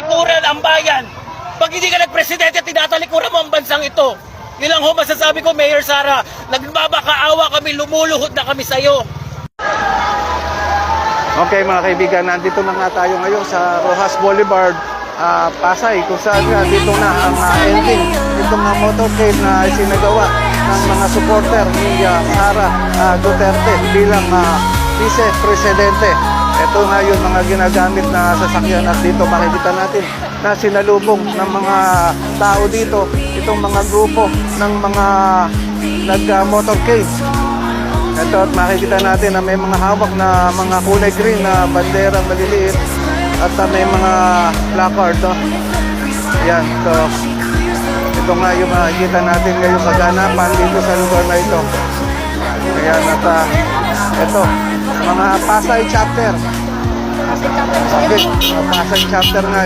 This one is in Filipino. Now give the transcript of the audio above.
tinatalikuran ang bayan. Pag hindi ka nagpresidente, tinatalikuran mo ang bansang ito. Yun lang ho masasabi ko, Mayor Sara. Nagbabakaawa kami, lumuluhod na kami sa'yo. Okay mga kaibigan, nandito na nga tayo ngayon sa Rojas Boulevard, Pasay, kung saan nga dito na ang ending itong motorcade na isinagawa ng mga supporter ni Sara Duterte bilang vice-presidente. Ito nga yung mga ginagamit na sasakyan at dito makikita natin na sinalubong ng mga tao dito, itong mga grupo ng mga nag-motorcade. Ito at makikita natin na may mga hawak na mga kulay green na bandera maliliit at may mga placard. Yan, so ito nga yung makikita natin ngayong kaganapan dito sa lugar na ito. Ayan, at ito, mga Pasay chapter. Okay, Pasay chapter nga